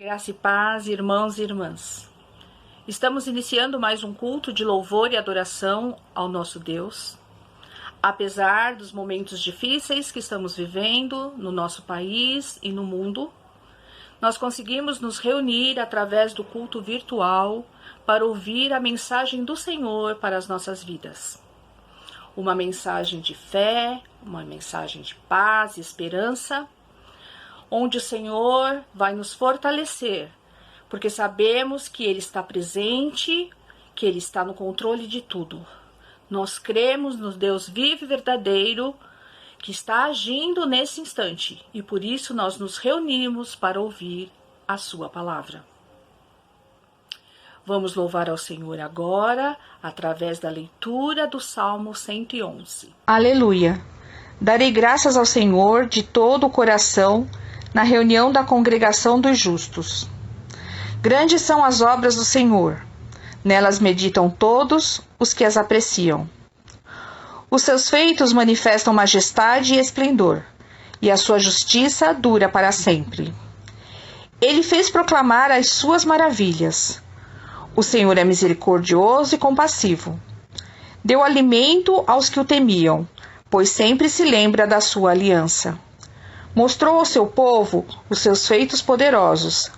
Graça e paz, irmãos e irmãs. Estamos iniciando mais um culto de louvor e adoração ao nosso Deus. Apesar dos momentos difíceis que estamos vivendo no nosso país e no mundo, nós conseguimos nos reunir através do culto virtual para ouvir a mensagem do Senhor para as nossas vidas. Uma mensagem de fé, uma mensagem de paz e esperança, onde o Senhor vai nos fortalecer, porque sabemos que Ele está presente, que Ele está no controle de tudo. Nós cremos no Deus vivo e verdadeiro, que está agindo nesse instante, e por isso nós nos reunimos para ouvir a Sua palavra. Vamos louvar ao Senhor agora, através da leitura do Salmo 111. Aleluia! Darei graças ao Senhor de todo o coração, na reunião da congregação dos justos. Grandes são as obras do Senhor, nelas meditam todos os que as apreciam. Os seus feitos manifestam majestade e esplendor, e a sua justiça dura para sempre. Ele fez proclamar as suas maravilhas. O Senhor é misericordioso e compassivo. Deu alimento aos que o temiam, pois sempre se lembra da sua aliança. Mostrou ao seu povo os seus feitos poderosos,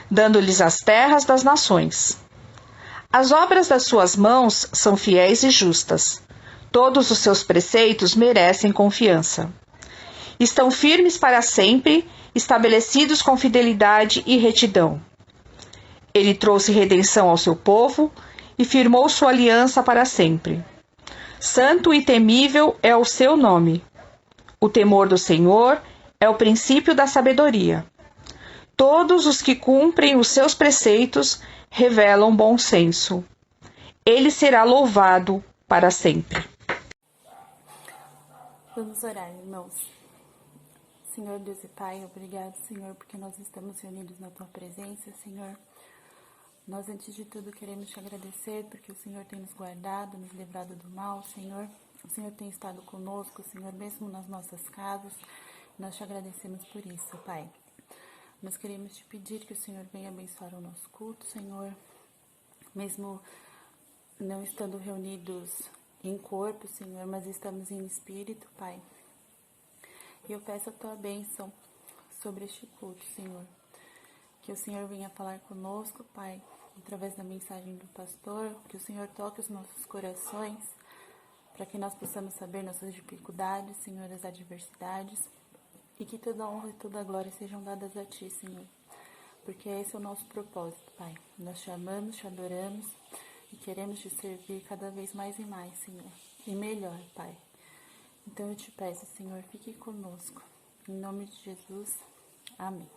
dando-lhes as terras das nações. As obras das suas mãos são fiéis e justas. Todos os seus preceitos merecem confiança. Estão firmes para sempre, estabelecidos com fidelidade e retidão. Ele trouxe redenção ao seu povo e firmou sua aliança para sempre. Santo e temível é o seu nome. O temor do Senhor é o princípio da sabedoria. Todos os que cumprem os seus preceitos revelam bom senso. Ele será louvado para sempre. Vamos orar, irmãos. Senhor Deus e Pai, obrigado, Senhor, porque nós estamos reunidos na Tua presença, Senhor. Nós, antes de tudo, queremos Te agradecer porque o Senhor tem nos guardado, nos livrado do mal, Senhor. O Senhor tem estado conosco, Senhor, mesmo nas nossas casas. Nós Te agradecemos por isso, Pai. Nós queremos Te pedir que o Senhor venha abençoar o nosso culto, Senhor. Mesmo não estando reunidos em corpo, Senhor, mas estamos em espírito, Pai. E eu peço a Tua bênção sobre este culto, Senhor. Que o Senhor venha falar conosco, Pai, através da mensagem do pastor. Que o Senhor toque os nossos corações, para que nós possamos saber nossas dificuldades, Senhor, as adversidades. E que toda a honra e toda a glória sejam dadas a Ti, Senhor. Porque esse é o nosso propósito, Pai. Nós Te amamos, Te adoramos e queremos Te servir cada vez mais e mais, Senhor. E melhor, Pai. Então eu Te peço, Senhor, fique conosco. Em nome de Jesus. Amém.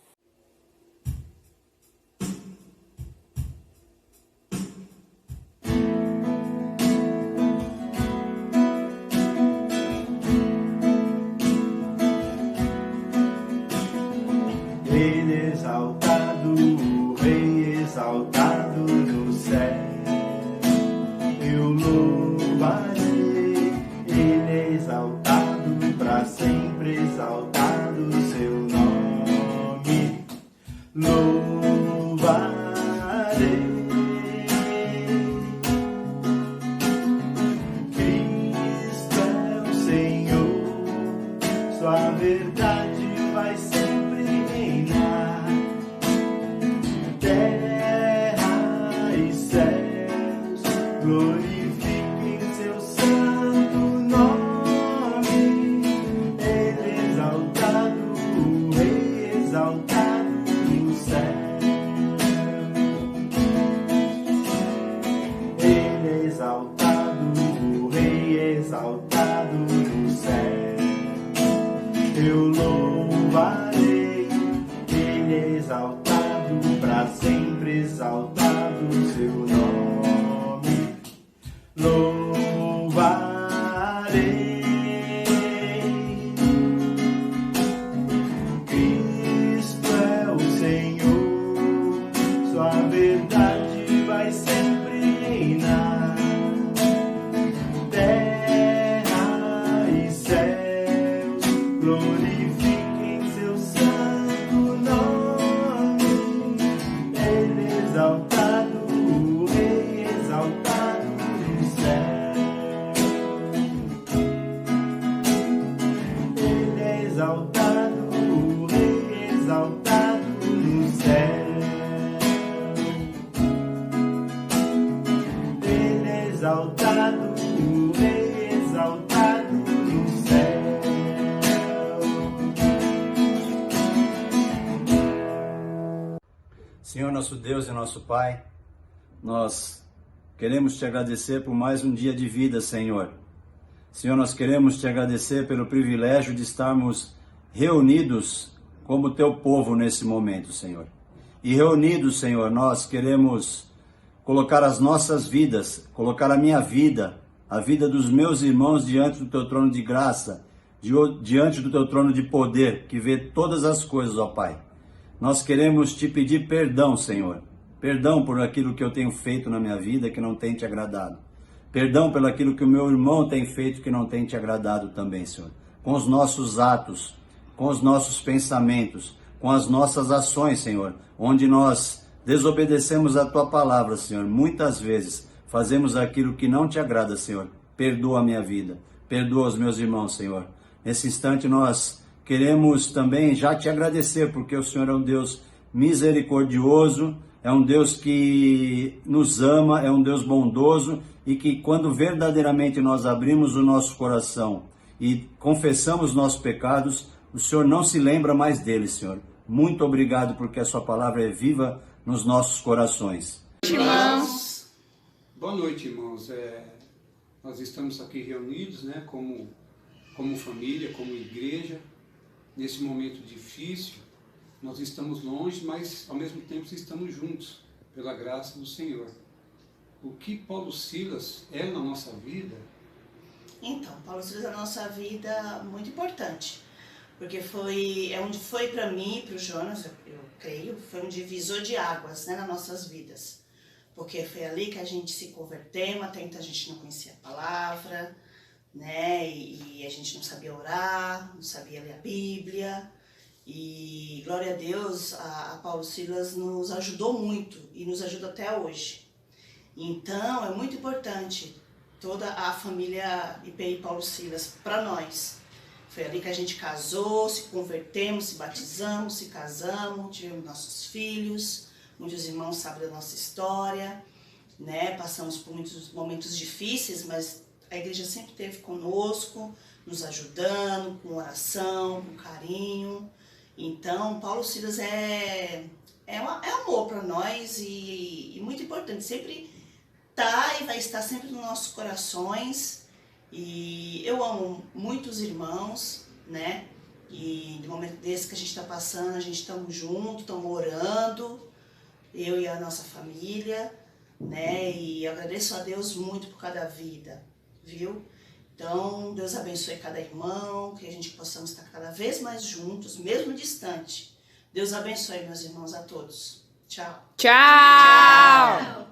Glorifiquem seu santo nome. Senhor, nosso Deus e nosso Pai, nós queremos te agradecer por mais um dia de vida, Senhor. Senhor, nós queremos te agradecer pelo privilégio de estarmos reunidos como teu povo nesse momento, Senhor. E reunidos, Senhor, nós queremos colocar as nossas vidas, colocar a minha vida, a vida dos meus irmãos diante do teu trono de graça, diante do teu trono de poder, que vê todas as coisas, ó Pai. Nós queremos te pedir perdão, Senhor. Perdão por aquilo que eu tenho feito na minha vida que não tem te agradado. Perdão pelo aquilo que o meu irmão tem feito que não tem te agradado também, Senhor. Com os nossos atos, com os nossos pensamentos, com as nossas ações, Senhor, onde nós desobedecemos a tua palavra, Senhor. Muitas vezes fazemos aquilo que não te agrada, Senhor. Perdoa a minha vida, perdoa os meus irmãos, Senhor. Nesse instante nós queremos também já te agradecer, porque o Senhor é um Deus misericordioso, é um Deus que nos ama, é um Deus bondoso e que quando verdadeiramente nós abrimos o nosso coração e confessamos nossos pecados, o Senhor não se lembra mais deles, Senhor. Muito obrigado porque a sua palavra é viva nos nossos corações. Irmãos. Boa noite, irmãos. Nós estamos aqui reunidos, né, como família, como igreja. Nesse momento difícil, nós estamos longe, mas ao mesmo tempo estamos juntos, pela graça do Senhor. O que Paulo Silas é na nossa vida? Então, Paulo Silas é na nossa vida muito importante, porque onde foi para mim e para o Jonas, eu creio, foi um divisor de águas, né, nas nossas vidas. Porque foi ali que a gente se converteu, até então a gente não conhecia a palavra, né? E a gente não sabia orar, não sabia ler a Bíblia. E glória a Deus, a Paulo Silas nos ajudou muito e nos ajuda até hoje. Então é muito importante toda a família IPI Paulo Silas para nós. Foi ali que a gente casou, se convertemos, se batizamos, se casamos, tivemos nossos filhos. Muitos irmãos sabem da nossa história, né? Passamos por muitos momentos difíceis, mas a igreja sempre esteve conosco, nos ajudando, com oração, com carinho. Então, Paulo Silas é amor para nós e muito importante. Sempre está e vai estar sempre nos nossos corações. E eu amo muitos irmãos, né? E no momento desse que a gente está passando, a gente estamos juntos, estamos orando, eu e a nossa família, né? E eu agradeço a Deus muito por cada vida, viu? Então, Deus abençoe cada irmão, que a gente possamos estar cada vez mais juntos, mesmo distante. Deus abençoe, meus irmãos, a todos. Tchau. Tchau! Tchau.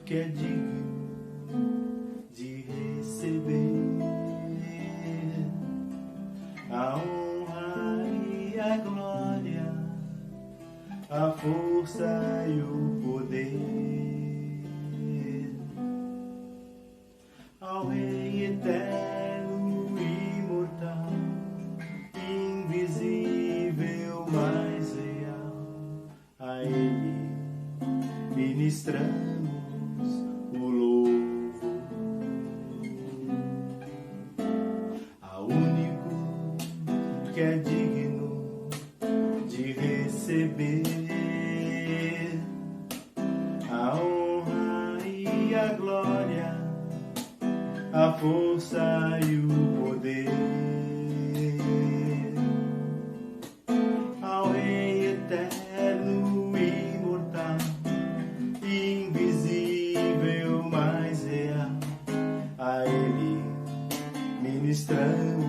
Que é digno de receber a honra e a glória, a força e o poder, ao Rei eterno e imortal, invisível, mas real, a Ele ministramos o louvor ao único que é digno de receber a honra e a glória, a força e o poder, ao Rei eterno e imortal, invisível, mas real, a Ele ministramos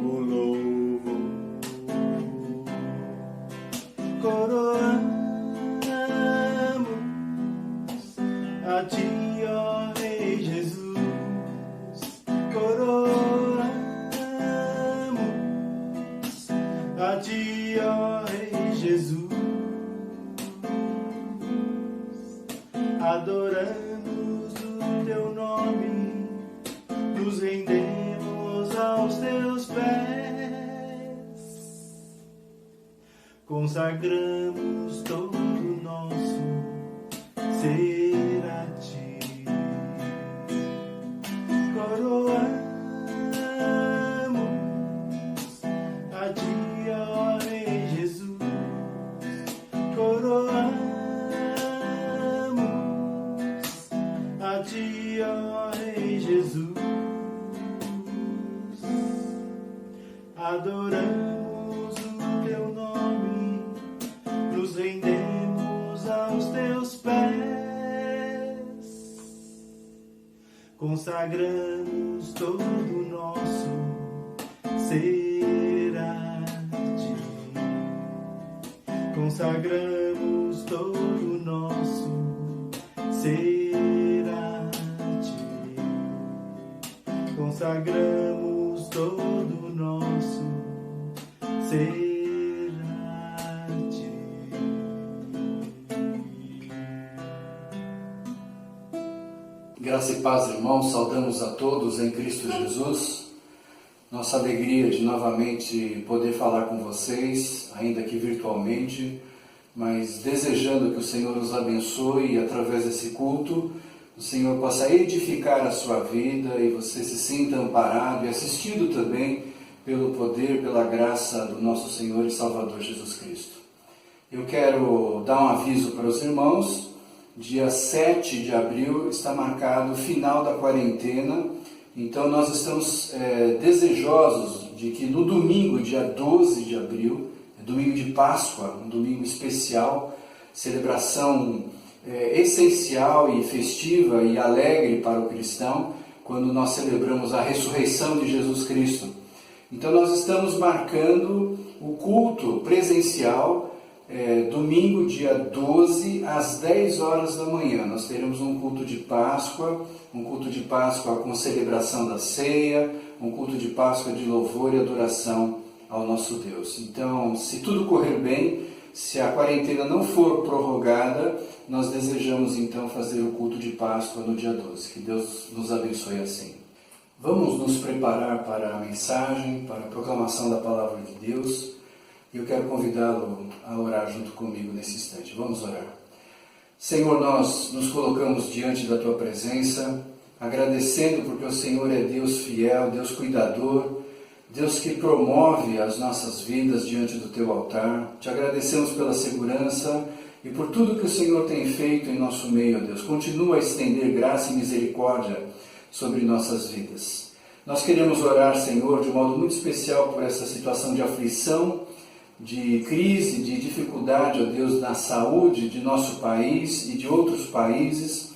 o louvor. Coroamos a Ti, ó Rei Jesus. Coroamos a Ti, ó Rei Jesus. Adoramos o Teu nome, nos rendemos ao teus pés. Consagramos todo o nosso ser a ti. Coroamos a ti, ó Rei Jesus. Coroamos a ti, ó Rei Jesus. Adoramos o teu nome, nos rendemos aos teus pés. Consagramos todo o nosso ser a ti. Consagramos todo o nosso ser a ti. Consagramos todo o nosso ser a ti. Graça e paz, irmãos, saudamos a todos em Cristo Jesus. Nossa alegria de novamente poder falar com vocês, ainda que virtualmente, mas desejando que o Senhor os abençoe e através desse culto o Senhor possa edificar a sua vida e você se sinta amparado e assistido também pelo poder, pela graça do nosso Senhor e Salvador Jesus Cristo. Eu quero dar um aviso para os irmãos. Dia 7 de abril está marcado o final da quarentena, então nós estamos desejosos de que no domingo, dia 12 de abril, domingo de Páscoa, um domingo especial, celebração essencial e festiva e alegre para o cristão, quando nós celebramos a ressurreição de Jesus Cristo. Então nós estamos marcando o culto presencial, domingo, dia 12, às 10 horas da manhã. Nós teremos um culto de Páscoa com celebração da ceia, um culto de Páscoa de louvor e adoração ao nosso Deus. Então, se tudo correr bem, se a quarentena não for prorrogada, nós desejamos então fazer o culto de Páscoa no dia 12. Que Deus nos abençoe assim. Vamos nos preparar para a mensagem, para a proclamação da palavra de Deus. Eu quero convidá-lo a orar junto comigo nesse instante. Vamos orar. Senhor, nós nos colocamos diante da Tua presença, agradecendo porque o Senhor é Deus fiel, Deus cuidador, Deus que promove as nossas vidas diante do Teu altar. Te agradecemos pela segurança e por tudo que o Senhor tem feito em nosso meio, Deus. Continua a estender graça e misericórdia sobre nossas vidas. Nós queremos orar, Senhor, de modo muito especial por essa situação de aflição, de crise, de dificuldade, ó Deus, na saúde de nosso país e de outros países.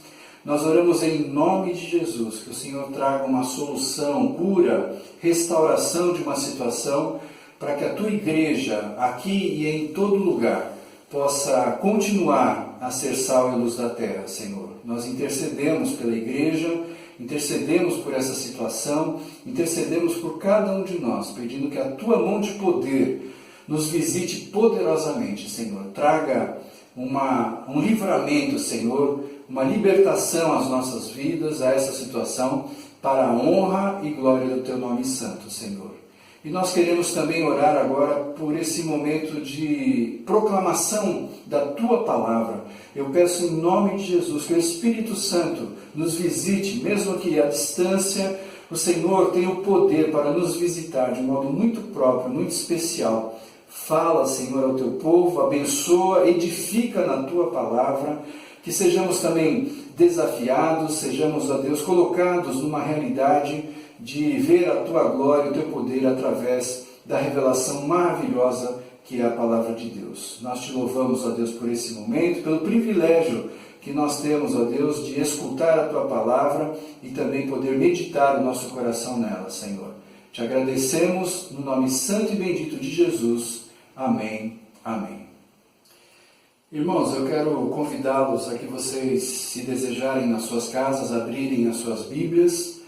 Nós oramos em nome de Jesus, que o Senhor traga uma solução, cura, restauração de uma situação, para que a Tua igreja, aqui e em todo lugar, possa continuar a ser sal e luz da terra, Senhor. Nós intercedemos pela igreja, intercedemos por essa situação, intercedemos por cada um de nós, pedindo que a Tua mão de poder nos visite poderosamente, Senhor. Traga um livramento, Senhor, uma libertação às nossas vidas, a essa situação, para a honra e glória do Teu nome santo, Senhor. E nós queremos também orar agora por esse momento de proclamação da Tua palavra. Eu peço em nome de Jesus que o Espírito Santo nos visite, mesmo que à distância. O Senhor tem o poder para nos visitar de um modo muito próprio, muito especial. Fala, Senhor, ao Teu povo, abençoa, edifica na Tua palavra, que sejamos também desafiados, sejamos, ó Deus, colocados numa realidade de ver a Tua glória e o Teu poder através da revelação maravilhosa que é a palavra de Deus. Nós Te louvamos, ó Deus, por esse momento, pelo privilégio que nós temos, ó Deus, de escutar a Tua palavra e também poder meditar o nosso coração nela, Senhor. Te agradecemos no nome santo e bendito de Jesus. Amém. Amém. Irmãos, eu quero convidá-los a que vocês, se desejarem nas suas casas, abrirem as suas Bíblias.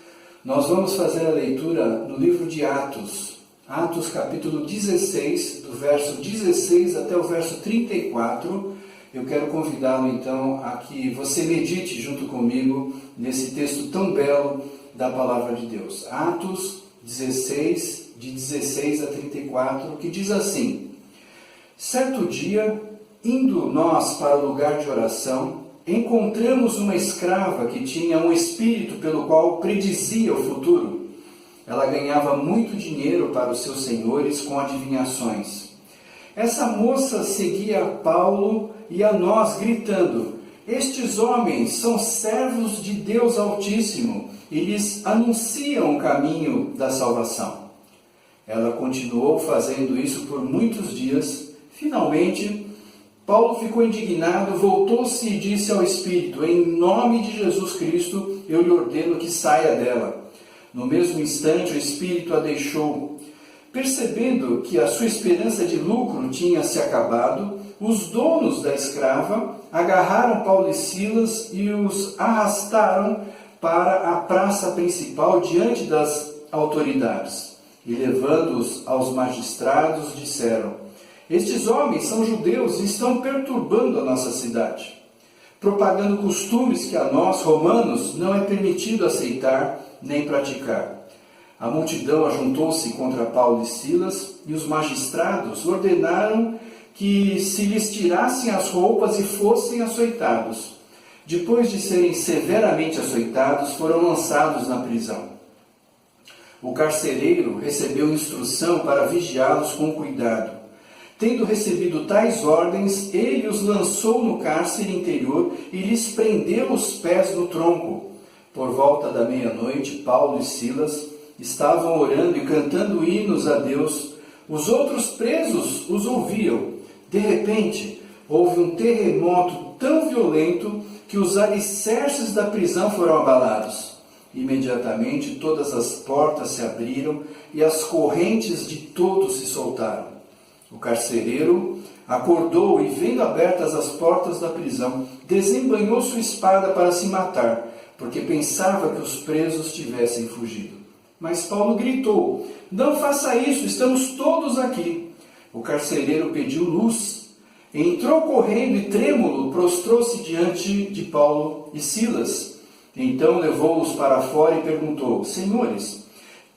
Nós vamos fazer a leitura no livro de Atos. Atos capítulo 16, do verso 16 até o verso 34. Eu quero convidá-lo então a que você medite junto comigo nesse texto tão belo da palavra de Deus. Atos 16, de 16 a 34, que diz assim: certo dia, indo nós para o lugar de oração, encontramos uma escrava que tinha um espírito pelo qual predizia o futuro. Ela ganhava muito dinheiro para os seus senhores com adivinhações. Essa moça seguia a Paulo e a nós, gritando: estes homens são servos de Deus Altíssimo e lhes anunciam o caminho da salvação. Ela continuou fazendo isso por muitos dias. Finalmente, Paulo ficou indignado, voltou-se e disse ao Espírito: em nome de Jesus Cristo, eu lhe ordeno que saia dela. No mesmo instante, o Espírito a deixou. Percebendo que a sua esperança de lucro tinha se acabado, os donos da escrava agarraram Paulo e Silas e os arrastaram para a praça principal diante das autoridades. E levando-os aos magistrados, disseram: estes homens são judeus e estão perturbando a nossa cidade, propagando costumes que a nós, romanos, não é permitido aceitar nem praticar. A multidão ajuntou-se contra Paulo e Silas, e os magistrados ordenaram que se lhes tirassem as roupas e fossem açoitados. Depois de serem severamente açoitados, foram lançados na prisão. O carcereiro recebeu instrução para vigiá-los com cuidado. Tendo recebido tais ordens, ele os lançou no cárcere interior e lhes prendeu os pés no tronco. Por volta da meia-noite, Paulo e Silas estavam orando e cantando hinos a Deus. Os outros presos os ouviam. De repente, houve um terremoto tão violento que os alicerces da prisão foram abalados. Imediatamente, todas as portas se abriram e as correntes de todos se soltaram. O carcereiro acordou e, vendo abertas as portas da prisão, desembainhou sua espada para se matar, porque pensava que os presos tivessem fugido. Mas Paulo gritou: não faça isso, estamos todos aqui. O carcereiro pediu luz. Entrou correndo e trêmulo, prostrou-se diante de Paulo e Silas. Então levou-os para fora e perguntou: senhores,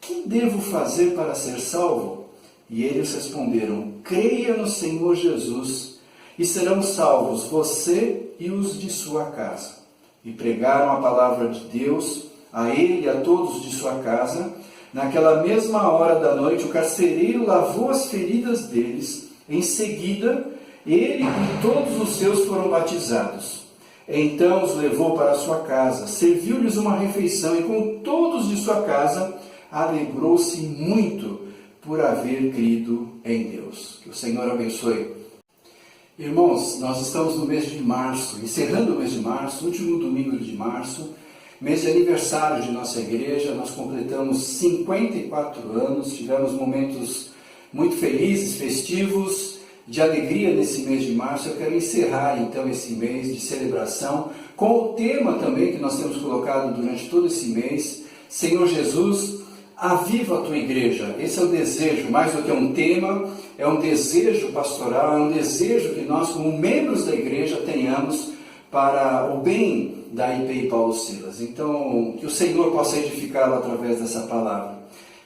que devo fazer para ser salvo? E eles responderam: creia no Senhor Jesus, e serão salvos você e os de sua casa. E pregaram a palavra de Deus a ele e a todos de sua casa. Naquela mesma hora da noite, o carcereiro lavou as feridas deles. Em seguida, ele e todos os seus foram batizados. Então os levou para a sua casa, serviu-lhes uma refeição, e com todos de sua casa alegrou-se muito por haver crido em Deus. Que o Senhor abençoe. Irmãos, nós estamos no mês de março, encerrando o mês de março, último domingo de março, mês de aniversário de nossa igreja. Nós completamos 54 anos, tivemos momentos muito felizes, festivos, de alegria nesse mês de março. Eu quero encerrar então esse mês de celebração com o tema também que nós temos colocado durante todo esse mês: Senhor Jesus, aviva a tua igreja. Esse é o desejo, mais do que um tema, é um desejo pastoral, é um desejo que nós, como membros da igreja, tenhamos para o bem da IPI Paulo Silas. Então, que o Senhor possa edificá-lo através dessa palavra.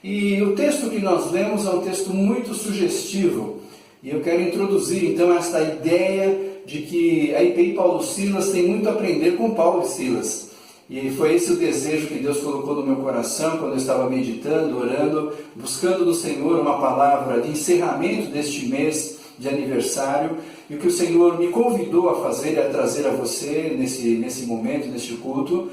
E o texto que nós lemos é um texto muito sugestivo, e eu quero introduzir então esta ideia de que a IPI Paulo Silas tem muito a aprender com Paulo e Silas. E foi esse o desejo que Deus colocou no meu coração quando eu estava meditando, orando, buscando do Senhor uma palavra de encerramento deste mês de aniversário. E o que o Senhor me convidou a fazer e a trazer a você nesse momento, neste culto,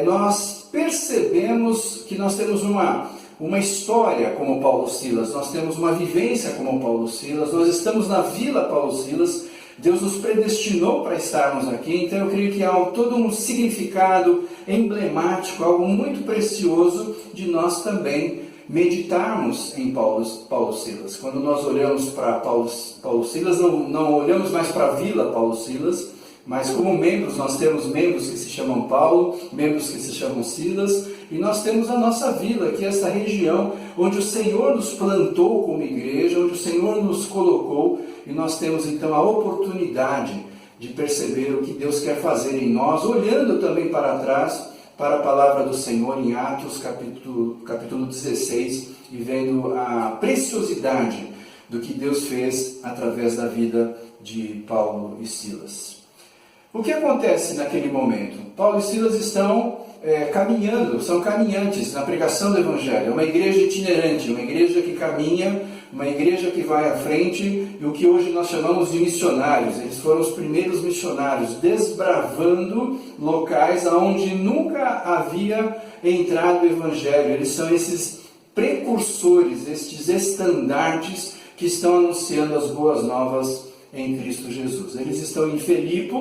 nós percebemos que nós temos uma história como Paulo Silas, nós temos uma vivência como Paulo Silas, nós estamos na Vila Paulo Silas. Deus nos predestinou para estarmos aqui, então eu creio que há todo um significado emblemático, algo muito precioso de nós também meditarmos em Paulo Silas. Quando nós olhamos para Paulo Silas, não olhamos mais para a Vila Paulo Silas, mas como membros, nós temos membros que se chamam Paulo, membros que se chamam Silas, e nós temos a nossa vila, que é essa região onde o Senhor nos plantou como igreja, onde o Senhor nos colocou, e nós temos então a oportunidade de perceber o que Deus quer fazer em nós, olhando também para trás para a palavra do Senhor em Atos capítulo 16 e vendo a preciosidade do que Deus fez através da vida de Paulo e Silas. O que acontece naquele momento? Paulo e Silas estão caminhando, são caminhantes na pregação do Evangelho. É uma igreja itinerante, uma igreja que caminha, uma igreja que vai à frente, e o que hoje nós chamamos de missionários. Eles foram os primeiros missionários, desbravando locais onde nunca havia entrado o Evangelho. Eles são esses precursores, estes estandartes que estão anunciando as boas novas em Cristo Jesus. Eles estão em Filipe.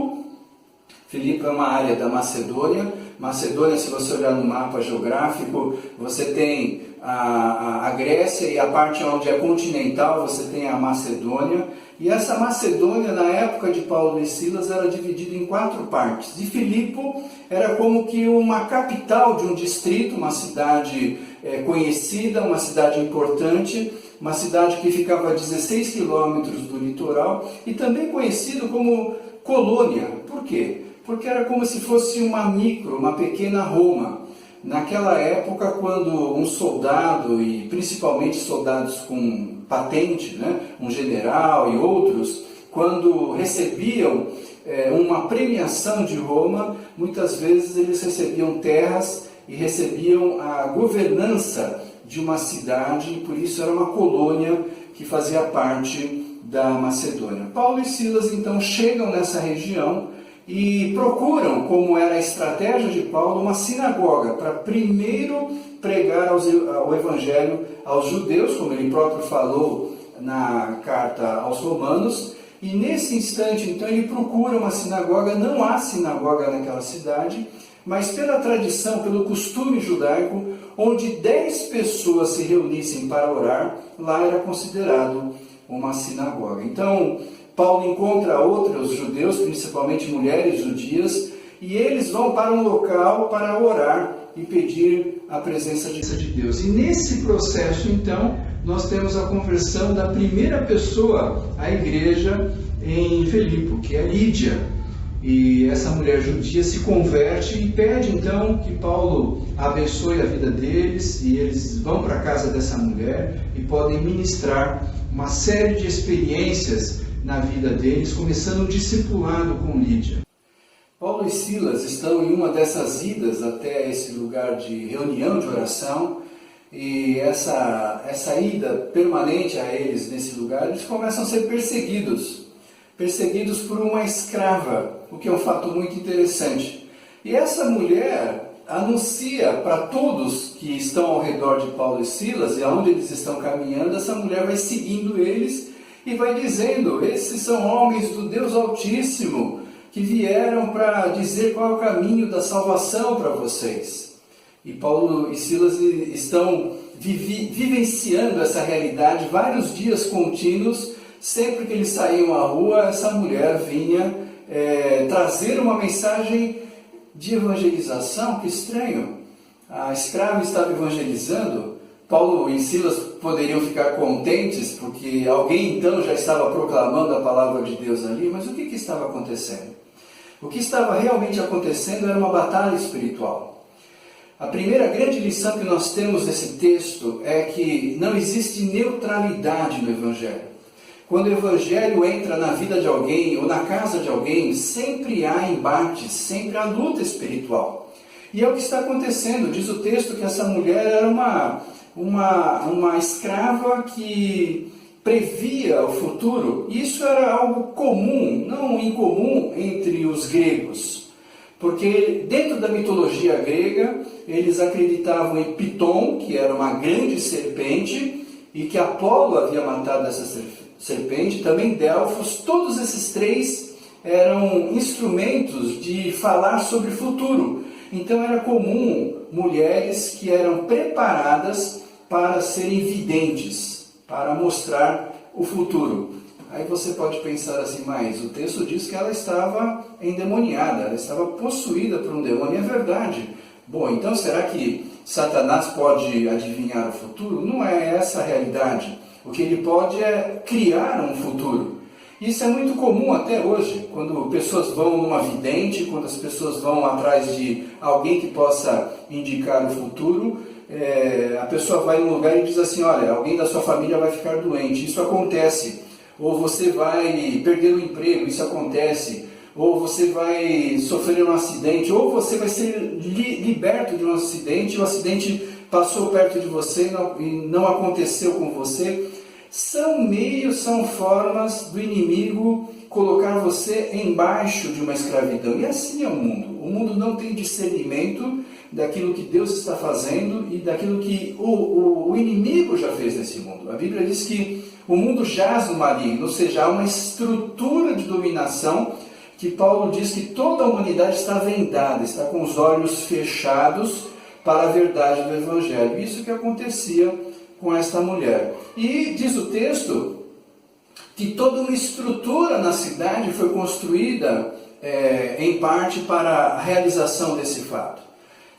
Filipe é uma área da Macedônia. Macedônia, se você olhar no mapa geográfico, você tem a Grécia, e a parte onde é continental você tem a Macedônia. E essa Macedônia, na época de Paulo e Silas, era dividida em 4 partes. E Filipe era como que uma capital de um distrito, uma cidade conhecida, uma cidade importante, uma cidade que ficava a 16 quilômetros do litoral, e também conhecido como colônia. Por quê? Porque era como se fosse uma pequena Roma. Naquela época, quando um soldado, e principalmente soldados com patente, né, um general e outros, quando recebiam uma premiação de Roma, muitas vezes eles recebiam terras e recebiam a governança de uma cidade, e por isso era uma colônia que fazia parte da Macedônia. Paulo e Silas então chegam nessa região e procuram, como era a estratégia de Paulo, uma sinagoga para primeiro pregar o Evangelho aos judeus, como ele próprio falou na carta aos Romanos. E nesse instante, então, ele procura uma sinagoga. Não há sinagoga naquela cidade, mas pela tradição, pelo costume judaico, onde 10 pessoas se reunissem para orar, lá era considerado uma sinagoga. Então, Paulo encontra outros judeus, principalmente mulheres judias, e eles vão para um local para orar e pedir a presença de Deus. E nesse processo, então, nós temos a conversão da primeira pessoa à igreja em Filipe, que é Lídia. E essa mulher judia se converte e pede, então, que Paulo abençoe a vida deles, e eles vão para a casa dessa mulher e podem ministrar uma série de experiências na vida deles, começando o discipulado com Lídia. Paulo e Silas estão em uma dessas idas até esse lugar de reunião de oração, e essa ida permanente a eles nesse lugar, eles começam a ser perseguidos por uma escrava, o que é um fato muito interessante. E essa mulher anuncia para todos que estão ao redor de Paulo e Silas, e aonde eles estão caminhando, essa mulher vai seguindo eles e vai dizendo: esses são homens do Deus Altíssimo, que vieram para dizer qual é o caminho da salvação para vocês. E Paulo e Silas estão vivenciando essa realidade vários dias contínuos. Sempre que eles saíam à rua, essa mulher vinha trazer uma mensagem de evangelização. Que estranho! A escrava estava evangelizando. Paulo e Silas poderiam ficar contentes, porque alguém então já estava proclamando a palavra de Deus ali, mas o que estava acontecendo? O que estava realmente acontecendo era uma batalha espiritual. A primeira grande lição que nós temos desse texto é que não existe neutralidade no Evangelho. Quando o Evangelho entra na vida de alguém ou na casa de alguém, sempre há embates, sempre há luta espiritual. E é o que está acontecendo. Diz o texto que essa mulher era uma escrava que previa o futuro. Isso era algo comum, não incomum entre os gregos. Porque dentro da mitologia grega, eles acreditavam em Piton, que era uma grande serpente, e que Apolo havia matado essa serpente, também Delfos. Todos esses 3 eram instrumentos de falar sobre o futuro. Então era comum mulheres que eram preparadas para serem videntes, para mostrar o futuro. Aí você pode pensar assim, mas o texto diz que ela estava endemoniada, ela estava possuída por um demônio. É verdade. Bom, então será que Satanás pode adivinhar o futuro? Não é essa a realidade. O que ele pode é criar um futuro. Isso é muito comum até hoje, quando pessoas vão numa vidente, quando as pessoas vão atrás de alguém que possa indicar o futuro, a pessoa vai num lugar e diz assim, olha, alguém da sua família vai ficar doente, isso acontece. Ou você vai perder o emprego, isso acontece. Ou você vai sofrer um acidente, ou você vai ser liberto de um acidente, o acidente passou perto de você e não aconteceu com você. São meios, são formas do inimigo colocar você embaixo de uma escravidão. E assim é o mundo. O mundo não tem discernimento daquilo que Deus está fazendo e daquilo que o inimigo já fez nesse mundo. A Bíblia diz que o mundo jaz no maligno, ou seja, há uma estrutura de dominação que Paulo diz que toda a humanidade está vendada, está com os olhos fechados para a verdade do Evangelho. Isso que acontecia com esta mulher. E diz o texto que toda uma estrutura na cidade foi construída em parte para a realização desse fato.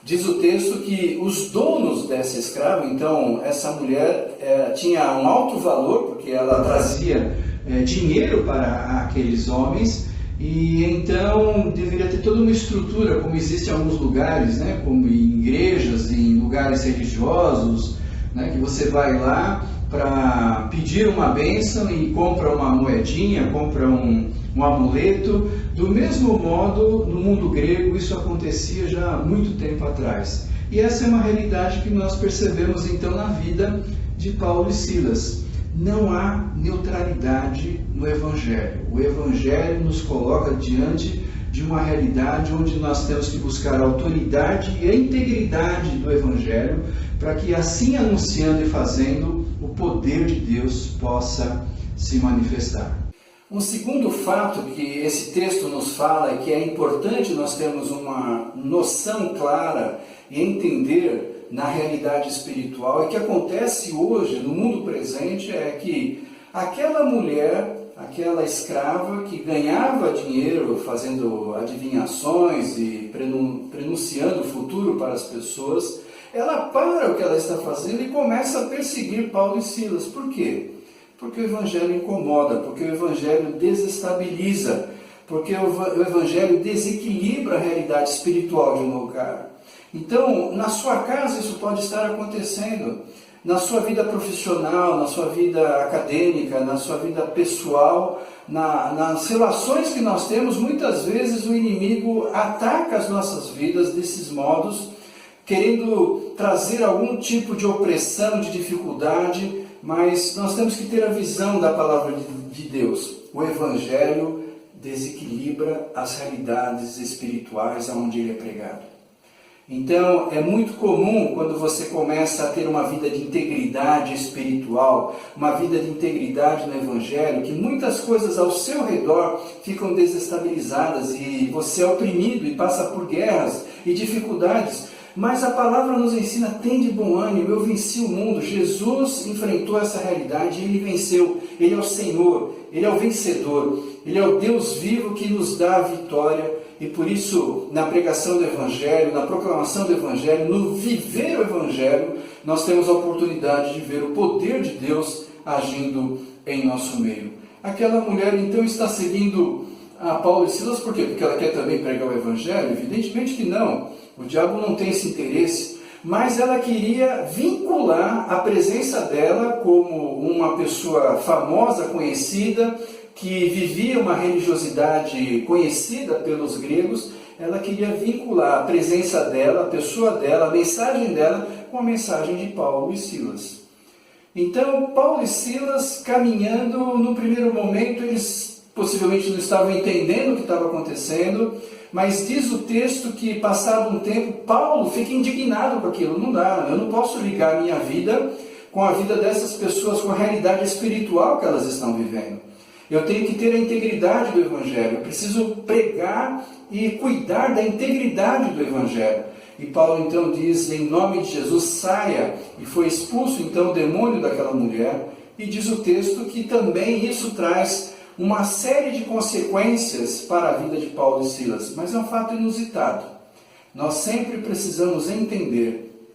Diz o texto que os donos dessa escrava, então essa mulher tinha um alto valor, porque ela trazia dinheiro para aqueles homens, e então deveria ter toda uma estrutura, como existe em alguns lugares, né, como em igrejas, em lugares religiosos, né, que você vai lá para pedir uma bênção e compra uma moedinha, compra um amuleto. Do mesmo modo, no mundo grego, isso acontecia já há muito tempo atrás. E essa é uma realidade que nós percebemos então na vida de Paulo e Silas. Não há neutralidade no Evangelho. O Evangelho nos coloca diante de uma realidade onde nós temos que buscar a autoridade e a integridade do Evangelho para que assim anunciando e fazendo, o poder de Deus possa se manifestar. Um segundo fato que esse texto nos fala e que é importante nós termos uma noção clara e entender na realidade espiritual, e que acontece hoje no mundo presente, é que aquela mulher, aquela escrava que ganhava dinheiro fazendo adivinhações e prenunciando o futuro para as pessoas, ela para o que ela está fazendo e começa a perseguir Paulo e Silas. Por quê? Porque o Evangelho incomoda, porque o Evangelho desestabiliza, porque o Evangelho desequilibra a realidade espiritual de um lugar. Então, na sua casa isso pode estar acontecendo, na sua vida profissional, na sua vida acadêmica, na sua vida pessoal, nas relações que nós temos. Muitas vezes o inimigo ataca as nossas vidas desses modos, querendo trazer algum tipo de opressão, de dificuldade, mas nós temos que ter a visão da palavra de Deus. O Evangelho desequilibra as realidades espirituais aonde ele é pregado. Então, é muito comum quando você começa a ter uma vida de integridade espiritual, uma vida de integridade no Evangelho, que muitas coisas ao seu redor ficam desestabilizadas e você é oprimido e passa por guerras e dificuldades. Mas a palavra nos ensina, tem de bom ânimo, eu venci o mundo. Jesus enfrentou essa realidade e ele venceu. Ele é o Senhor, ele é o vencedor, ele é o Deus vivo que nos dá a vitória. E por isso, na pregação do Evangelho, na proclamação do Evangelho, no viver o Evangelho, nós temos a oportunidade de ver o poder de Deus agindo em nosso meio. Aquela mulher então está seguindo a Paulo e Silas, por quê? Porque ela quer também pregar o Evangelho? Evidentemente que não. O diabo não tem esse interesse, mas ela queria vincular a presença dela como uma pessoa famosa, conhecida, que vivia uma religiosidade conhecida pelos gregos. Ela queria vincular a presença dela, a pessoa dela, a mensagem dela com a mensagem de Paulo e Silas. Então, Paulo e Silas, caminhando, no primeiro momento, eles possivelmente não estavam entendendo o que estava acontecendo, mas diz o texto que, passado um tempo, Paulo fica indignado com aquilo. Não dá, eu não posso ligar a minha vida com a vida dessas pessoas, com a realidade espiritual que elas estão vivendo. Eu tenho que ter a integridade do Evangelho, eu preciso pregar e cuidar da integridade do Evangelho. E Paulo então diz, em nome de Jesus, saia, e foi expulso então o demônio daquela mulher. E diz o texto que também isso traz uma série de consequências para a vida de Paulo e Silas, mas é um fato inusitado. Nós sempre precisamos entender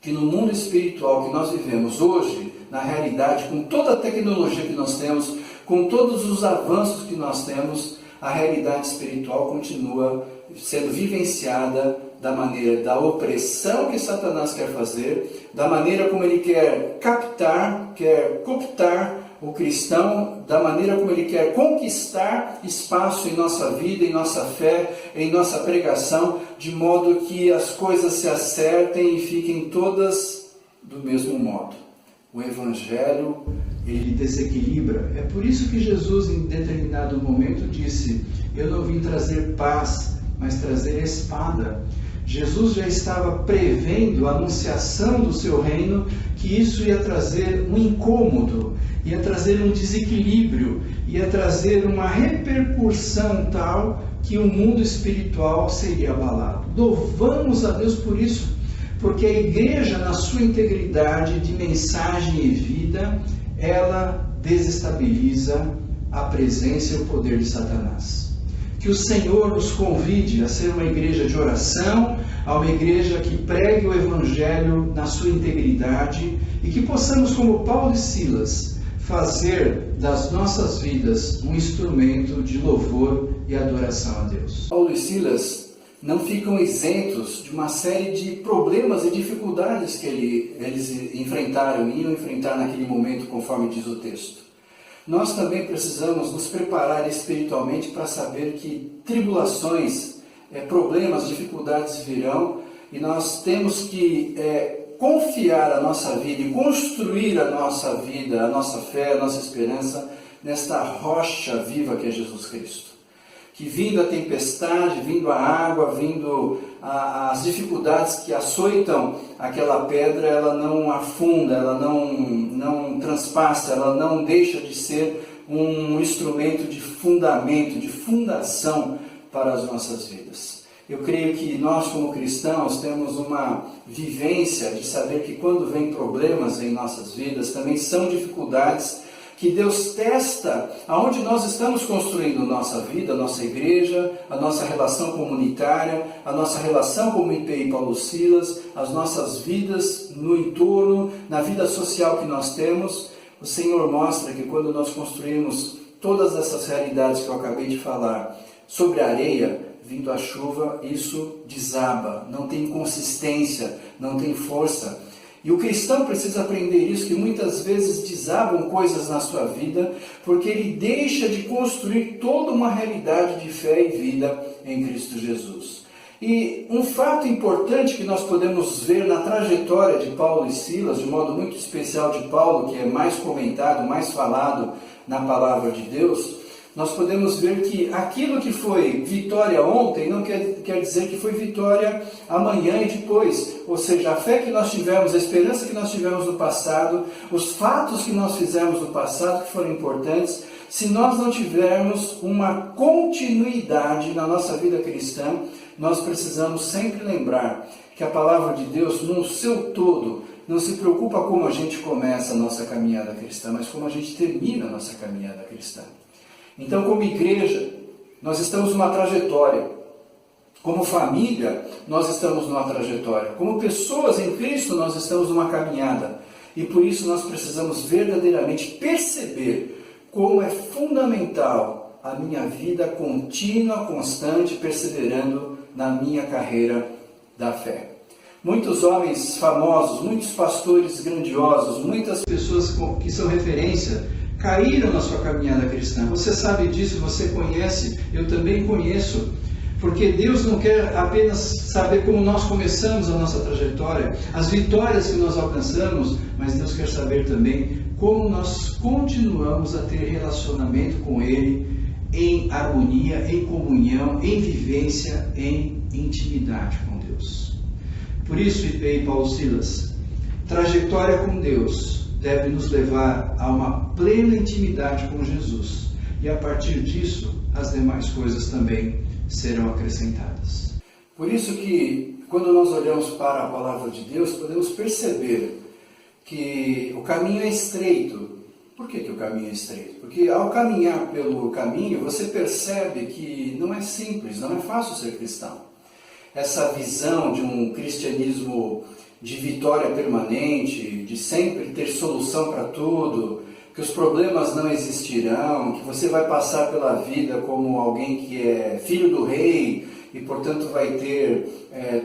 que no mundo espiritual que nós vivemos hoje, na realidade, com toda a tecnologia que nós temos, com todos os avanços que nós temos, a realidade espiritual continua sendo vivenciada da maneira da opressão que Satanás quer fazer, da maneira como ele quer captar, quer cooptar o cristão, da maneira como ele quer conquistar espaço em nossa vida, em nossa fé, em nossa pregação, de modo que as coisas se acertem e fiquem todas do mesmo modo. O Evangelho, ele desequilibra. É por isso que Jesus, em determinado momento, disse: eu não vim trazer paz, mas trazer espada. Jesus já estava prevendo a anunciação do seu reino, que isso ia trazer um incômodo, ia trazer um desequilíbrio, ia trazer uma repercussão tal que o mundo espiritual seria abalado. Louvamos a Deus por isso, porque a igreja, na sua integridade de mensagem e vida, ela desestabiliza a presença e o poder de Satanás. Que o Senhor nos convide a ser uma igreja de oração, a uma igreja que pregue o Evangelho na sua integridade e que possamos, como Paulo e Silas, fazer das nossas vidas um instrumento de louvor e adoração a Deus. Paulo e Silas não ficam isentos de uma série de problemas e dificuldades que eles enfrentaram e iam enfrentar naquele momento, conforme diz o texto. Nós também precisamos nos preparar espiritualmente para saber que tribulações, problemas, dificuldades virão, e nós temos que confiar a nossa vida e construir a nossa vida, a nossa fé, a nossa esperança nesta rocha viva que é Jesus Cristo. Que vindo a tempestade, vindo a água, vindo as dificuldades que açoitam aquela pedra, ela não afunda, ela não transpassa, ela não deixa de ser um instrumento de fundamento, de fundação para as nossas vidas. Eu creio que nós, como cristãos, temos uma vivência de saber que quando vem problemas em nossas vidas, também são dificuldades que Deus testa aonde nós estamos construindo nossa vida, a nossa igreja, a nossa relação comunitária, a nossa relação como IPI Paulo Silas, as nossas vidas no entorno, na vida social que nós temos. O Senhor mostra que quando nós construímos todas essas realidades que eu acabei de falar sobre a areia, vindo a chuva, isso desaba, não tem consistência, não tem força. E o cristão precisa aprender isso, que muitas vezes desabam coisas na sua vida, porque ele deixa de construir toda uma realidade de fé e vida em Cristo Jesus. E um fato importante que nós podemos ver na trajetória de Paulo e Silas, de modo muito especial de Paulo, que é mais comentado, mais falado na palavra de Deus, nós podemos ver que aquilo que foi vitória ontem não quer dizer que foi vitória amanhã e depois. Ou seja, a fé que nós tivemos, a esperança que nós tivemos no passado, os fatos que nós fizemos no passado que foram importantes, se nós não tivermos uma continuidade na nossa vida cristã, nós precisamos sempre lembrar que a palavra de Deus, no seu todo, não se preocupa como a gente começa a nossa caminhada cristã, mas como a gente termina a nossa caminhada cristã. Então, como igreja, nós estamos numa trajetória. Como família, nós estamos numa trajetória. Como pessoas em Cristo, nós estamos numa caminhada. E por isso nós precisamos verdadeiramente perceber como é fundamental a minha vida contínua, constante, perseverando na minha carreira da fé. Muitos homens famosos, muitos pastores grandiosos, muitas pessoas que são referência, caíram na sua caminhada cristã. Você sabe disso, você conhece, eu também conheço, porque Deus não quer apenas saber como nós começamos a nossa trajetória, as vitórias que nós alcançamos, mas Deus quer saber também como nós continuamos a ter relacionamento com Ele em harmonia, em comunhão, em vivência, em intimidade com Deus. Por isso, IPI Paulo Silas, trajetória com Deus deve nos levar a uma plena intimidade com Jesus. E a partir disso, as demais coisas também serão acrescentadas. Por isso que, quando nós olhamos para a palavra de Deus, podemos perceber que o caminho é estreito. Por que o caminho é estreito? Porque ao caminhar pelo caminho, você percebe que não é simples, não é fácil ser cristão. essa visão de um cristianismo de vitória permanente, de sempre ter solução para tudo, que os problemas não existirão, que você vai passar pela vida como alguém que é filho do rei e, portanto, vai ter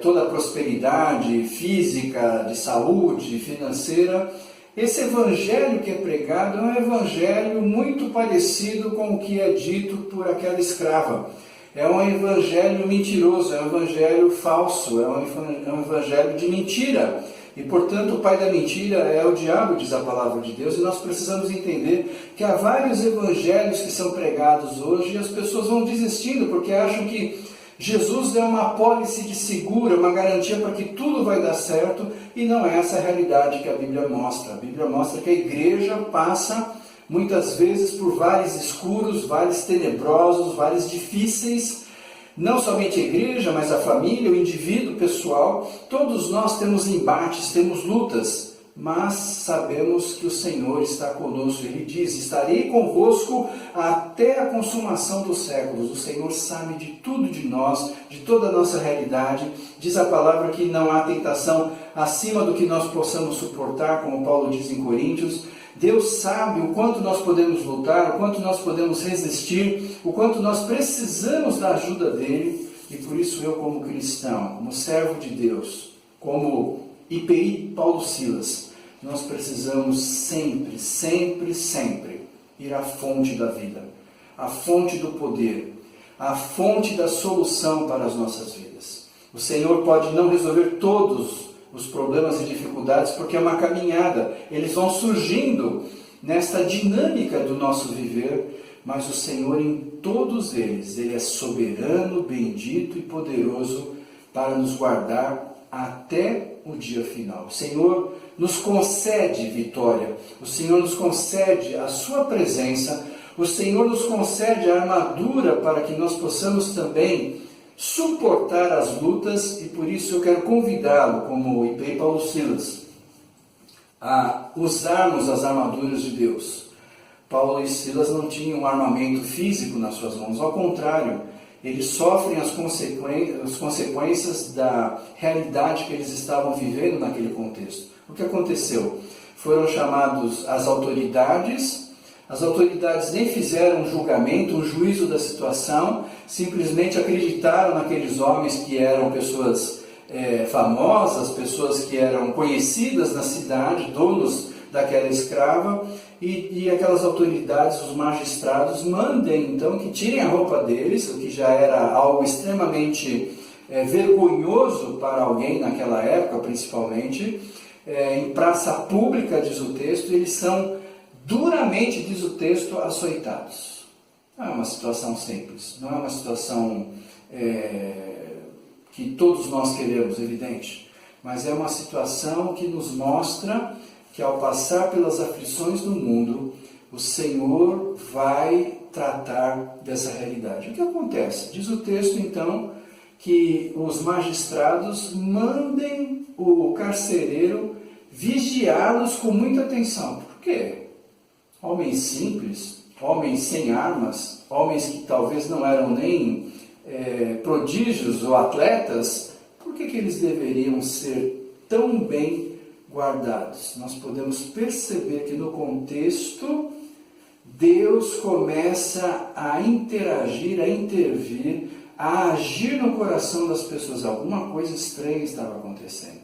toda a prosperidade física, de saúde, financeira. Esse evangelho que é pregado é um evangelho muito parecido com o que é dito por aquela escrava. É um evangelho mentiroso, é um evangelho falso, é um evangelho de mentira. E, portanto, o pai da mentira é o diabo, diz a palavra de Deus, e nós precisamos entender que há vários evangelhos que são pregados hoje e as pessoas vão desistindo porque acham que Jesus é uma apólice de seguro, uma garantia para que tudo vai dar certo, e não é essa a realidade que a Bíblia mostra. A Bíblia mostra que a igreja passa muitas vezes por vales escuros, vales tenebrosos, vales difíceis. Não somente a igreja, mas a família, o indivíduo, o pessoal. Todos nós temos embates, temos lutas, mas sabemos que o Senhor está conosco. Ele diz: estarei convosco até a consumação dos séculos. O Senhor sabe de tudo de nós, de toda a nossa realidade. Diz a palavra que não há tentação acima do que nós possamos suportar, como Paulo diz em Coríntios. Deus sabe o quanto nós podemos lutar, o quanto nós podemos resistir, o quanto nós precisamos da ajuda dele. E por isso eu, como cristão, como servo de Deus, como IPI Paulo Silas, nós precisamos sempre, sempre, sempre ir à fonte da vida, à fonte do poder, à fonte da solução para as nossas vidas. O Senhor pode não resolver todos os problemas e dificuldades, porque é uma caminhada, eles vão surgindo nesta dinâmica do nosso viver, mas o Senhor em todos eles, Ele é soberano, bendito e poderoso para nos guardar até o dia final. O Senhor nos concede vitória, o Senhor nos concede a sua presença, o Senhor nos concede a armadura para que nós possamos também suportar as lutas, e por isso eu quero convidá-lo, como IPI Paulo Silas, a usarmos as armaduras de Deus. Paulo e Silas não tinham um armamento físico nas suas mãos, ao contrário, eles sofrem as consequências da realidade que eles estavam vivendo naquele contexto. O que aconteceu? Foram chamados as autoridades nem fizeram um julgamento, um juízo da situação, simplesmente acreditaram naqueles homens que eram pessoas famosas, pessoas que eram conhecidas na cidade, donos daquela escrava, e aquelas autoridades, os magistrados, mandem então que tirem a roupa deles, o que já era algo extremamente vergonhoso para alguém naquela época, principalmente, em praça pública, diz o texto, eles são duramente, diz o texto, açoitados. Não é uma situação simples, não é uma situação que todos nós queremos, evidente, mas é uma situação que nos mostra que ao passar pelas aflições do mundo, o Senhor vai tratar dessa realidade. O que acontece? Diz o texto, então, que os magistrados mandem o carcereiro vigiá-los com muita atenção. Por quê? Homens simples, homens sem armas, homens que talvez não eram nem prodígios ou atletas, por que eles deveriam ser tão bem guardados? Nós podemos perceber que no contexto, Deus começa a interagir, a intervir, a agir no coração das pessoas. Alguma coisa estranha estava acontecendo.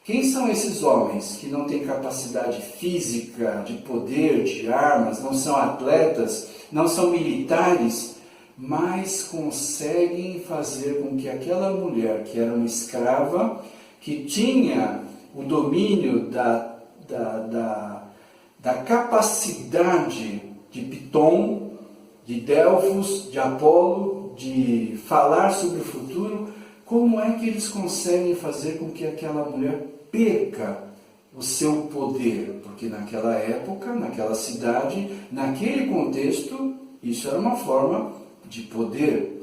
Quem são esses homens que não têm capacidade física, de poder, de armas, não são atletas, não são militares, mas conseguem fazer com que aquela mulher, que era uma escrava, que tinha o domínio da capacidade de Pitom, de Delfos, de Apolo, de falar sobre o futuro, como é que eles conseguem fazer com que aquela mulher perca o seu poder? Porque naquela época, naquela cidade, naquele contexto, isso era uma forma de poder.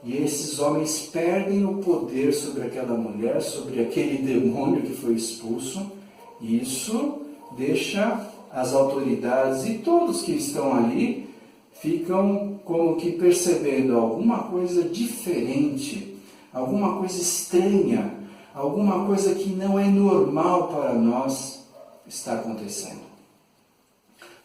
E esses homens perdem o poder sobre aquela mulher, sobre aquele demônio que foi expulso. E isso deixa as autoridades e todos que estão ali ficam como que percebendo alguma coisa diferente. alguma coisa estranha, alguma coisa que não é normal para nós está acontecendo.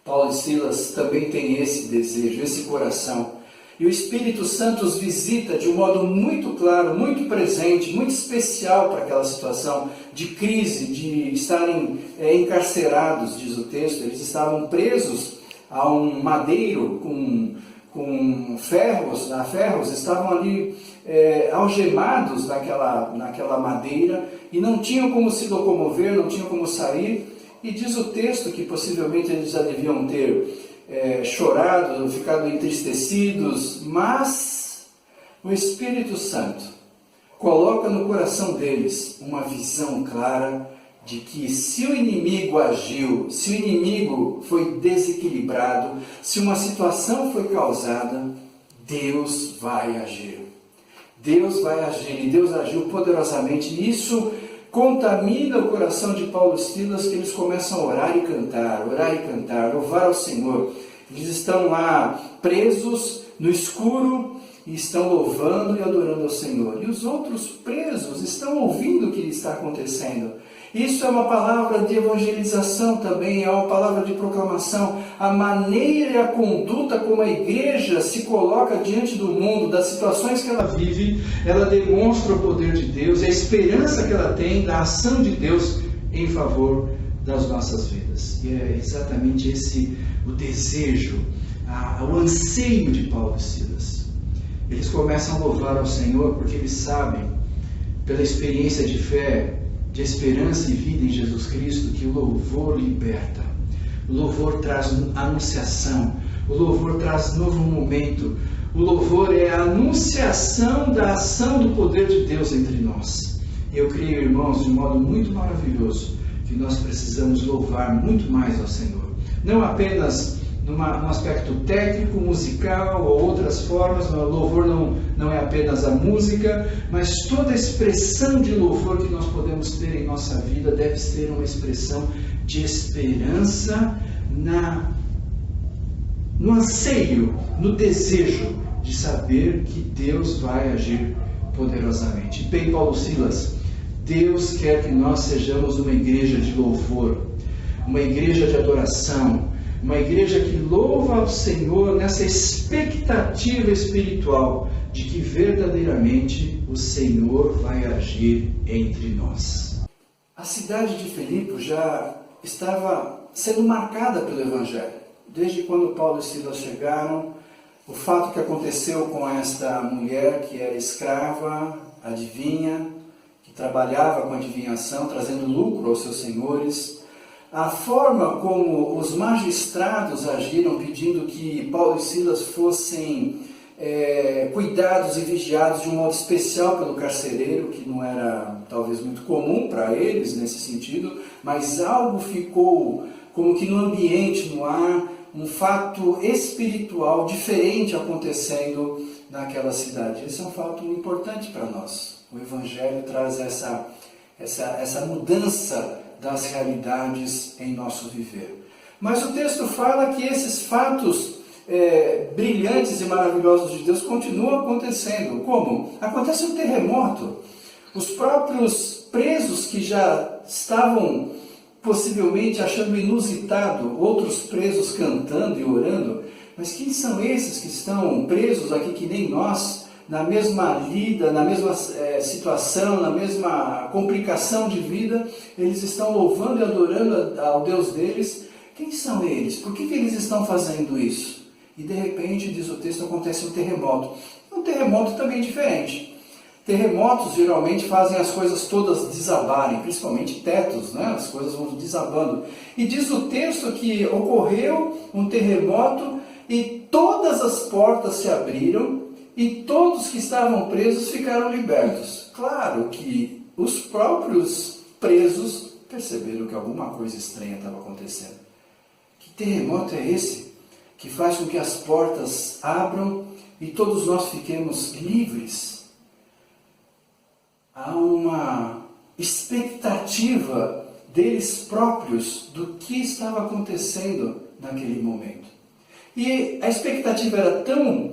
Paulo e Silas também têm esse desejo, esse coração. E o Espírito Santo os visita de um modo muito claro, muito presente, muito especial para aquela situação de crise, de estarem encarcerados, diz o texto. Eles estavam presos a um madeiro com ferros, estavam ali algemados naquela madeira e não tinham como se locomover, não tinham como sair. E diz o texto que possivelmente eles já deviam ter chorado, ficado entristecidos, mas o Espírito Santo coloca no coração deles uma visão clara de que se o inimigo agiu, se o inimigo foi desequilibrado, se uma situação foi causada, Deus vai agir. Deus vai agir, e Deus agiu poderosamente. E isso contamina o coração de Paulo e Silas, que eles começam a orar e cantar, louvar ao Senhor. Eles estão lá presos no escuro e estão louvando e adorando ao Senhor. E os outros presos estão ouvindo o que está acontecendo. Isso é uma palavra de evangelização também, é uma palavra de proclamação. A maneira e a conduta como a igreja se coloca diante do mundo, das situações que ela vive, ela demonstra o poder de Deus, a esperança que ela tem da ação de Deus em favor das nossas vidas. E é exatamente esse o desejo, o anseio de Paulo e Silas. Eles começam a louvar ao Senhor porque eles sabem, pela experiência de fé, de esperança e vida em Jesus Cristo, que o louvor liberta, o louvor traz anunciação, o louvor traz novo momento, o louvor é a anunciação da ação do poder de Deus entre nós. Eu creio, irmãos, de modo muito maravilhoso, que nós precisamos louvar muito mais ao Senhor, não apenas no aspecto técnico, musical ou outras formas. O louvor não é apenas a música, mas toda a expressão de louvor que nós podemos ter em nossa vida deve ser uma expressão de esperança no anseio, no desejo de saber que Deus vai agir poderosamente. Bem, Paulo e Silas, Deus quer que nós sejamos uma igreja de louvor, uma igreja de adoração, uma igreja que louva ao Senhor nessa expectativa espiritual de que verdadeiramente o Senhor vai agir entre nós. A cidade de Filipe já estava sendo marcada pelo Evangelho. Desde quando Paulo e Silas chegaram, o fato que aconteceu com esta mulher que era escrava, adivinha, que trabalhava com adivinhação, trazendo lucro aos seus senhores, a forma como os magistrados agiram pedindo que Paulo e Silas fossem cuidados e vigiados de um modo especial pelo carcereiro, que não era talvez muito comum para eles nesse sentido, mas algo ficou como que no ambiente, no ar, um fato espiritual diferente acontecendo naquela cidade. Esse é um fato importante para nós. O Evangelho traz essa mudança das realidades em nosso viver. Mas o texto fala que esses fatos brilhantes e maravilhosos de Deus continuam acontecendo. Como? Acontece um terremoto. Os próprios presos que já estavam possivelmente achando inusitado outros presos cantando e orando, mas quem são esses que estão presos aqui que nem nós, na mesma lida, na mesma situação, na mesma complicação de vida, eles estão louvando e adorando ao Deus deles? Quem são eles? Por que eles estão fazendo isso? E de repente, diz o texto, acontece um terremoto. Um terremoto também diferente. Terremotos geralmente fazem as coisas todas desabarem, principalmente tetos, né? As coisas vão desabando. E diz o texto que ocorreu um terremoto e todas as portas se abriram e todos que estavam presos ficaram libertos. Claro que os próprios presos perceberam que alguma coisa estranha estava acontecendo. Que terremoto é esse que faz com que as portas abram e todos nós fiquemos livres? Há uma expectativa deles próprios do que estava acontecendo naquele momento. E a expectativa era tão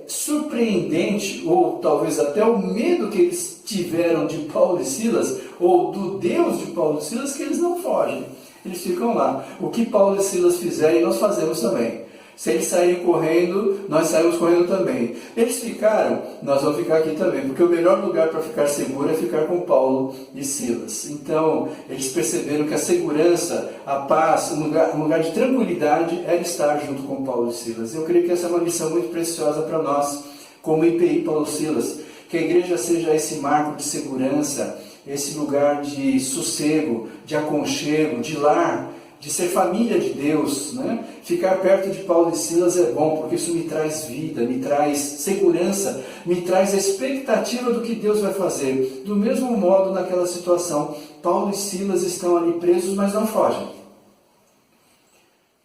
surpreendente, ou talvez até o medo que eles tiveram de Paulo e Silas, ou do Deus de Paulo e Silas, que eles não fogem. Eles ficam lá. O que Paulo e Silas fizerem, nós fazemos também. Se eles saírem correndo, nós saímos correndo também. Eles ficaram, nós vamos ficar aqui também, porque o melhor lugar para ficar seguro é ficar com Paulo e Silas. Então, eles perceberam que a segurança, a paz, um lugar de tranquilidade era estar junto com Paulo e Silas. Eu creio que essa é uma lição muito preciosa para nós, como IPI Paulo e Silas, que a igreja seja esse marco de segurança, esse lugar de sossego, de aconchego, de lar, de ser família de Deus, né? Ficar perto de Paulo e Silas é bom, porque isso me traz vida, me traz segurança, me traz a expectativa do que Deus vai fazer. Do mesmo modo, naquela situação, Paulo e Silas estão ali presos, mas não fogem.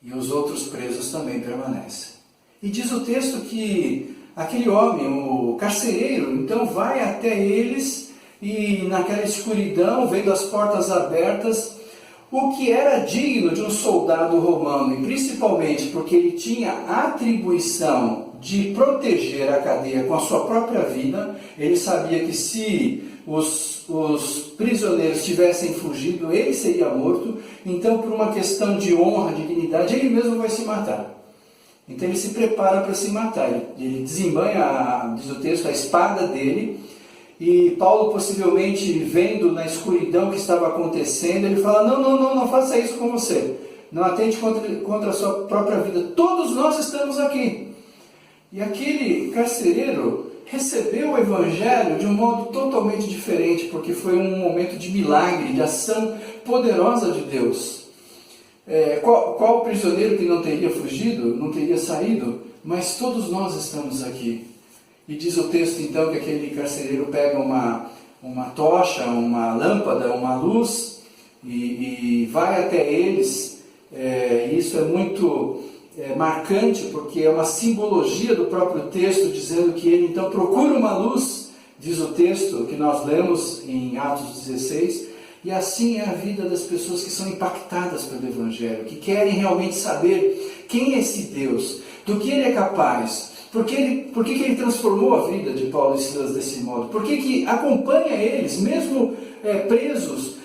E os outros presos também permanecem. E diz o texto que aquele homem, o carcereiro, então vai até eles e naquela escuridão, vendo as portas abertas, o que era digno de um soldado romano, e principalmente porque ele tinha a atribuição de proteger a cadeia com a sua própria vida, ele sabia que se os prisioneiros tivessem fugido, ele seria morto, então por uma questão de honra, de dignidade, ele mesmo vai se matar. Então ele se prepara para se matar, ele desembanha, diz o texto, a espada dele. E Paulo, possivelmente vendo na escuridão o que estava acontecendo, ele fala, não faça isso com você. Não atente contra a sua própria vida. Todos nós estamos aqui. E aquele carcereiro recebeu o Evangelho de um modo totalmente diferente, porque foi um momento de milagre, de ação poderosa de Deus. Qual prisioneiro que não teria fugido, não teria saído? Mas todos nós estamos aqui. E diz o texto então que aquele carcereiro pega uma tocha, uma lâmpada, uma luz e vai até eles. E isso é muito marcante, porque é uma simbologia do próprio texto, dizendo que ele então procura uma luz, diz o texto que nós lemos em Atos 16, e assim é a vida das pessoas que são impactadas pelo Evangelho, que querem realmente saber quem é esse Deus, do que ele é capaz. Por que ele transformou a vida de Paulo e Silas desse modo? Por que acompanha eles, mesmo presos?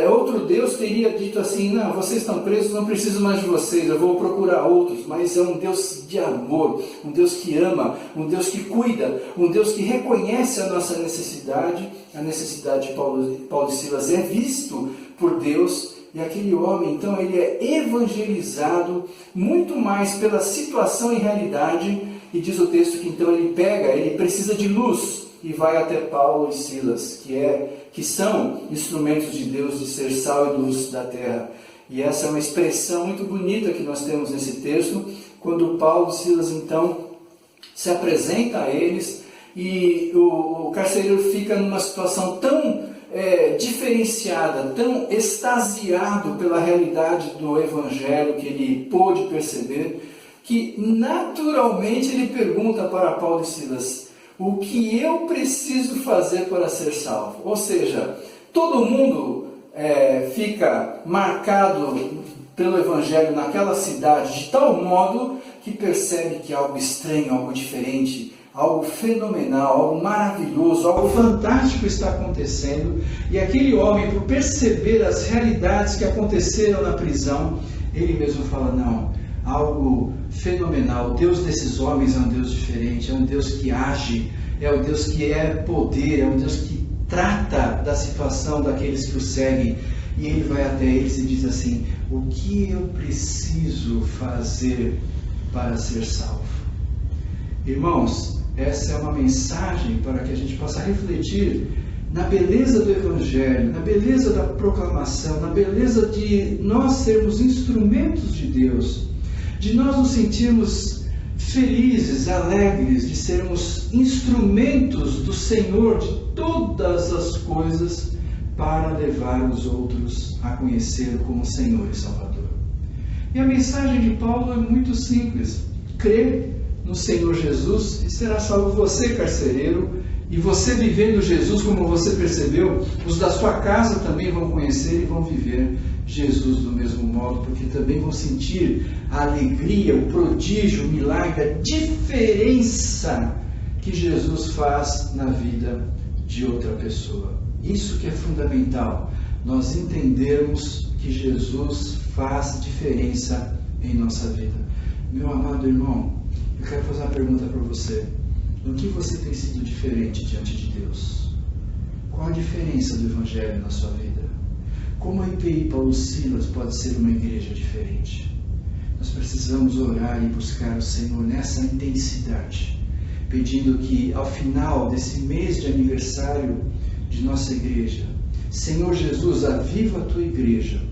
Outro Deus teria dito assim, não, vocês estão presos, não preciso mais de vocês, eu vou procurar outros. Mas é um Deus de amor, um Deus que ama, um Deus que cuida, um Deus que reconhece a nossa necessidade. A necessidade de Paulo e Silas é visto por Deus. E aquele homem, então, ele é evangelizado muito mais pela situação e realidade. E diz o texto que então ele precisa de luz e vai até Paulo e Silas, que são instrumentos de Deus de ser sal e luz da terra. E essa é uma expressão muito bonita que nós temos nesse texto, quando Paulo e Silas então se apresenta a eles e o carcereiro fica numa situação tão diferenciada, tão extasiado pela realidade do Evangelho que ele pôde perceber, que naturalmente ele pergunta para Paulo e Silas, o que eu preciso fazer para ser salvo? Ou seja, todo mundo fica marcado pelo Evangelho naquela cidade de tal modo que percebe que algo estranho, algo diferente, algo fenomenal, algo maravilhoso, algo fantástico está acontecendo. E aquele homem, por perceber as realidades que aconteceram na prisão, ele mesmo fala, não, algo fenomenal. O Deus desses homens é um Deus diferente, é um Deus que age, é um Deus que é poder, é um Deus que trata da situação daqueles que o seguem. E ele vai até eles e diz assim, o que eu preciso fazer para ser salvo? Irmãos, essa é uma mensagem para que a gente possa refletir na beleza do Evangelho, na beleza da proclamação, na beleza de nós sermos instrumentos de Deus, de nós nos sentirmos felizes, alegres, de sermos instrumentos do Senhor de todas as coisas para levar os outros a conhecê-lo como Senhor e Salvador. E a mensagem de Paulo é muito simples: crê no Senhor Jesus e será salvo você, carcereiro, e você vivendo Jesus como você percebeu, os da sua casa também vão conhecer e vão viver Jesus do mesmo modo, porque também vão sentir a alegria, o prodígio, o milagre, a diferença que Jesus faz na vida de outra pessoa. Isso que é fundamental, nós entendermos que Jesus faz diferença em nossa vida. Meu amado irmão, eu quero fazer uma pergunta para você. No que você tem sido diferente diante de Deus? Qual a diferença do Evangelho na sua vida? Como a IPI Paulo Silas pode ser uma igreja diferente? Nós precisamos orar e buscar o Senhor nessa intensidade, pedindo que ao final desse mês de aniversário de nossa igreja, Senhor Jesus, aviva a tua igreja,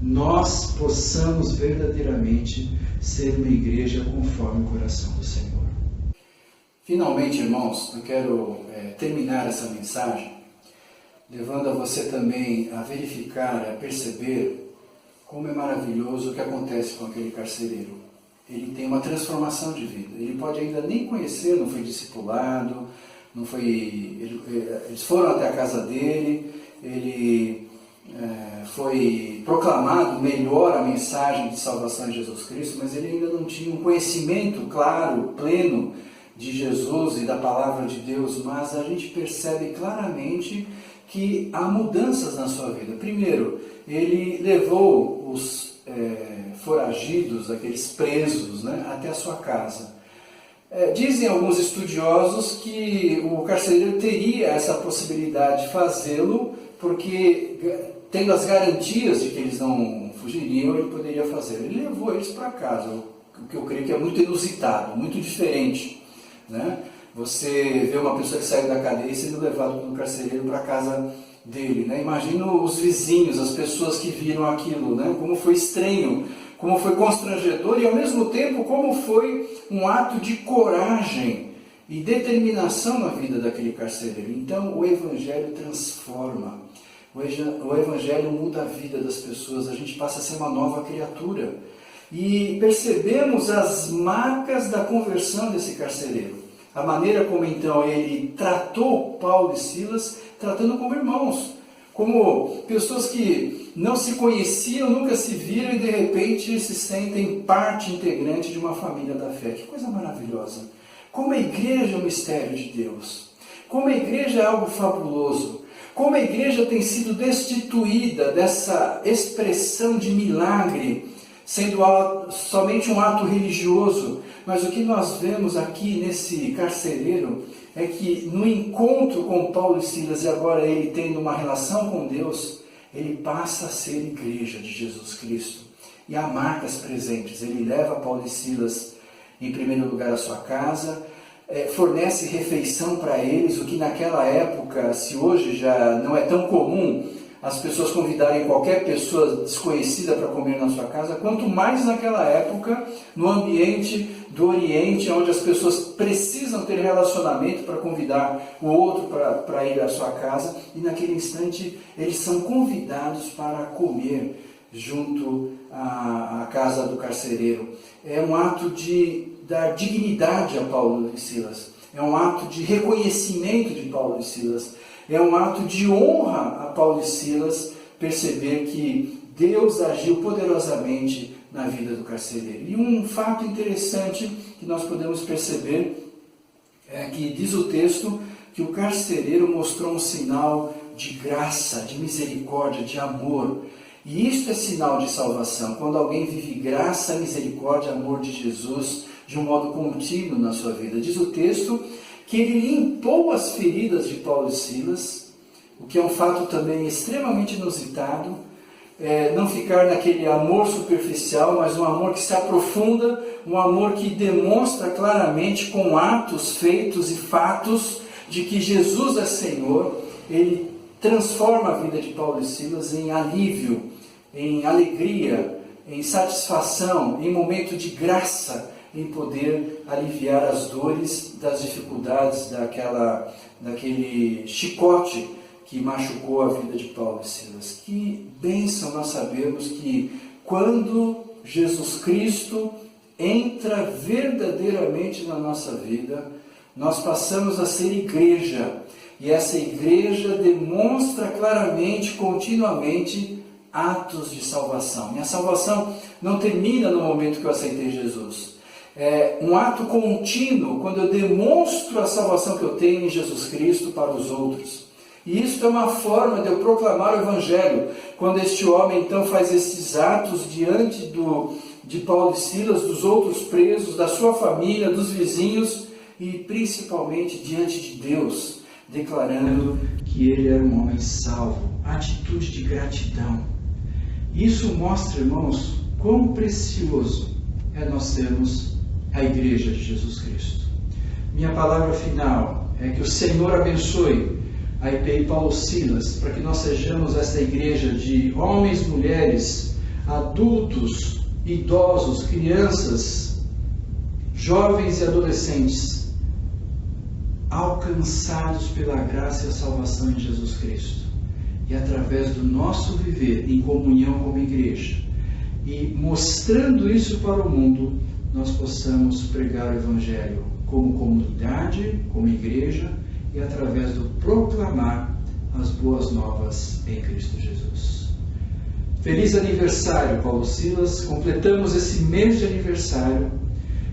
nós possamos verdadeiramente ser uma igreja conforme o coração do Senhor. Finalmente, irmãos, eu quero terminar essa mensagem levando a você também a verificar, a perceber como é maravilhoso o que acontece com aquele carcereiro. Ele tem uma transformação de vida. Ele pode ainda nem conhecer, não foi discipulado, eles foram até a casa dele, ele foi proclamado melhor a mensagem de salvação de Jesus Cristo, mas ele ainda não tinha um conhecimento claro, pleno de Jesus e da palavra de Deus, mas a gente percebe claramente que há mudanças na sua vida. Primeiro, ele levou os foragidos, aqueles presos, até a sua casa. Dizem alguns estudiosos que o carcereiro teria essa possibilidade de fazê-lo, porque tendo as garantias de que eles não fugiriam, ele poderia fazer. Ele levou eles para casa, o que eu creio que é muito inusitado, muito diferente. Você vê uma pessoa que saiu da cadeia e sendo levado pelo carcereiro para a casa dele. Imagina os vizinhos, as pessoas que viram aquilo, como foi estranho, como foi constrangedor e ao mesmo tempo como foi um ato de coragem e determinação na vida daquele carcereiro. Então o Evangelho transforma, o Evangelho muda a vida das pessoas, a gente passa a ser uma nova criatura. E percebemos as marcas da conversão desse carcereiro. A maneira como então ele tratou Paulo e Silas, tratando como irmãos, como pessoas que não se conheciam, nunca se viram e de repente se sentem parte integrante de uma família da fé. Que coisa maravilhosa! Como a igreja é um mistério de Deus, como a igreja é algo fabuloso, como a igreja tem sido destituída dessa expressão de milagre, sendo somente um ato religioso. Mas o que nós vemos aqui nesse carcereiro é que no encontro com Paulo e Silas, e agora ele tendo uma relação com Deus, ele passa a ser igreja de Jesus Cristo. E há marcas presentes. Ele leva Paulo e Silas em primeiro lugar à sua casa, fornece refeição para eles, o que naquela época, se hoje já não é tão comum, as pessoas convidarem qualquer pessoa desconhecida para comer na sua casa, quanto mais naquela época, no ambiente do Oriente, onde as pessoas precisam ter relacionamento para convidar o outro para ir à sua casa, e naquele instante eles são convidados para comer junto à casa do carcereiro. É um ato de dar dignidade a Paulo e Silas, é um ato de reconhecimento de Paulo e Silas, é um ato de honra a Paulo e Silas perceber que Deus agiu poderosamente na vida do carcereiro. E um fato interessante que nós podemos perceber é que diz o texto que o carcereiro mostrou um sinal de graça, de misericórdia, de amor. E isso é sinal de salvação, quando alguém vive graça, misericórdia, amor de Jesus de um modo contínuo na sua vida. Diz o texto que ele limpou as feridas de Paulo e Silas, o que é um fato também extremamente inusitado, não ficar naquele amor superficial, mas um amor que se aprofunda, um amor que demonstra claramente com atos, feitos e fatos de que Jesus é Senhor. Ele transforma a vida de Paulo e Silas em alívio, em alegria, em satisfação, em momento de graça, em poder aliviar as dores das dificuldades daquele chicote que machucou a vida de Paulo e Silas. Que bênção nós sabemos que quando Jesus Cristo entra verdadeiramente na nossa vida, nós passamos a ser igreja. E essa igreja demonstra claramente, continuamente, atos de salvação. Minha salvação não termina no momento que eu aceitei Jesus. É um ato contínuo quando eu demonstro a salvação que eu tenho em Jesus Cristo para os outros. E isso é uma forma de eu proclamar o Evangelho. Quando este homem então faz esses atos diante de Paulo e Silas, dos outros presos, da sua família, dos vizinhos e principalmente diante de Deus, declarando que ele era um homem salvo, atitude de gratidão. Isso mostra, irmãos, quão precioso é nós sermos a Igreja de Jesus Cristo. Minha palavra final é que o Senhor abençoe a IPI Paulo Silas, para que nós sejamos essa igreja de homens, mulheres, adultos, idosos, crianças, jovens e adolescentes, alcançados pela graça e a salvação em Jesus Cristo. E através do nosso viver em comunhão como igreja, e mostrando isso para o mundo, nós possamos pregar o Evangelho como comunidade, como igreja, e através do proclamar as boas novas em Cristo Jesus. Feliz aniversário, Paulo Silas. Completamos esse mês de aniversário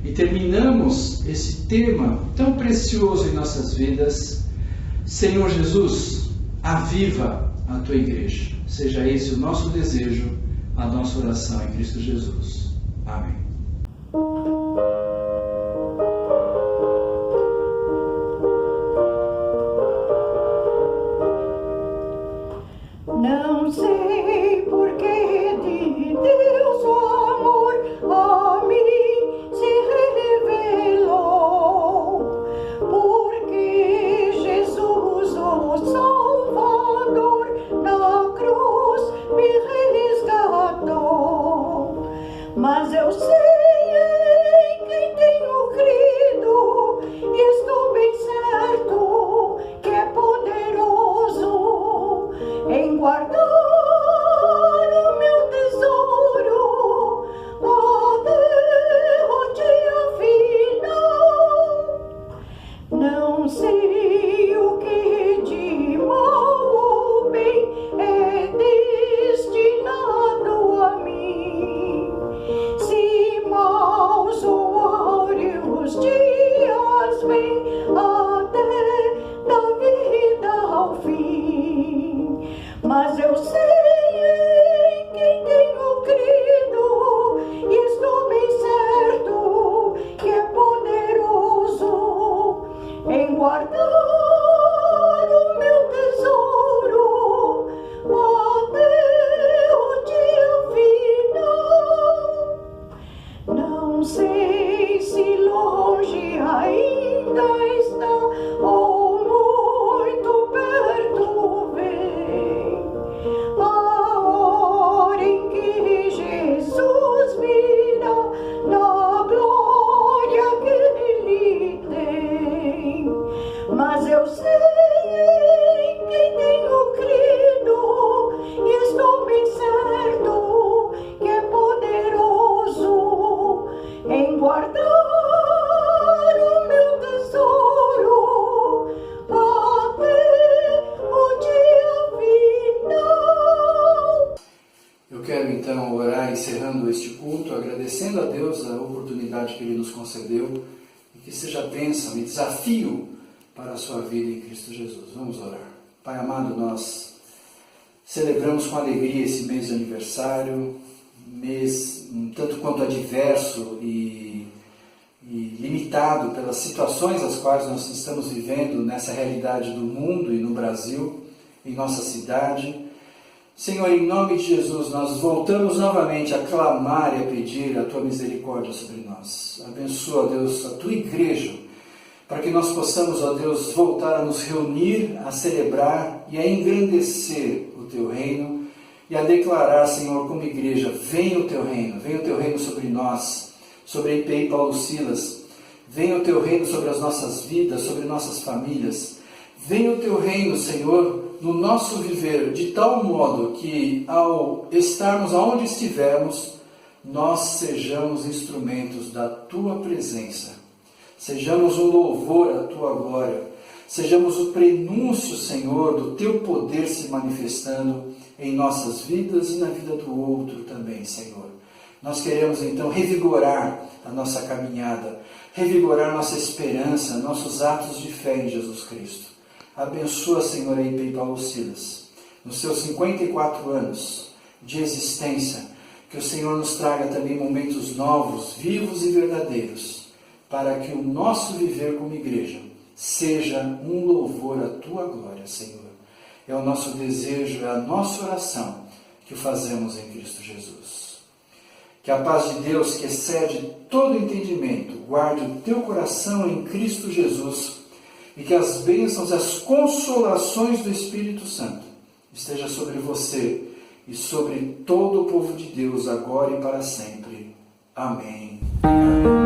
e terminamos esse tema tão precioso em nossas vidas. Senhor Jesus, aviva a tua igreja. Seja esse o nosso desejo, a nossa oração em Cristo Jesus. Amém. Não sei por que de Deus o amor a mim se revelou, porque Jesus, o Salvador, na cruz me resgatou. Mas eu sei em quem tenho crido, e estou bem certo que é poderoso em guardar o meu tesouro até o dia final. Não sei o que de mal ou bem é destinado a mim, se maus ou áureos dias vêm até da vida ao fim. Mas eu sei em quem tenho crido, e estou bem certo que é poderoso em guardar o meu tesouro até o dia final. Não sei se longe ainda está ou muito perto vem a hora em que Jesus virá na glória que Ele tem. Mas eu sei em quem tenho crido, e estou bem certo que é poderoso em guardar o meu tesouro até o dia final. Eu quero então orar encerrando este culto, agradecendo a Deus a oportunidade que Ele nos concedeu e que seja bênção e desafio para a sua vida em Cristo Jesus. Vamos orar. Pai amado, nós celebramos com alegria esse mês de aniversário, mês tanto quanto adverso e limitado pelas situações as quais nós estamos vivendo nessa realidade do mundo e no Brasil, em nossa cidade. Senhor, em nome de Jesus, nós voltamos novamente a clamar e a pedir a Tua misericórdia sobre nós. Abençoa, Deus, a Tua igreja, para que nós possamos, ó Deus, voltar a nos reunir, a celebrar e a engrandecer o Teu reino e a declarar, Senhor, como igreja, venha o Teu reino sobre nós, sobre a IPI Paulo Silas, venha o Teu reino sobre as nossas vidas, sobre nossas famílias, venha o Teu reino, Senhor, no nosso viver, de tal modo que, ao estarmos aonde estivermos, nós sejamos instrumentos da Tua presença, sejamos um louvor à Tua glória, sejamos o prenúncio, Senhor, do Teu poder se manifestando em nossas vidas e na vida do outro também, Senhor. Nós queremos então revigorar a nossa caminhada, revigorar nossa esperança, nossos atos de fé em Jesus Cristo. Abençoa, Senhor, a IPI Paulo Silas, nos seus 54 anos de existência, que o Senhor nos traga também momentos novos, vivos e verdadeiros, para que o nosso viver como igreja seja um louvor à Tua glória, Senhor. É o nosso desejo, é a nossa oração que o fazemos em Cristo Jesus. Que a paz de Deus, que excede todo entendimento, guarde o teu coração em Cristo Jesus e que as bênçãos e as consolações do Espírito Santo estejam sobre você e sobre todo o povo de Deus, agora e para sempre. Amém. Amém.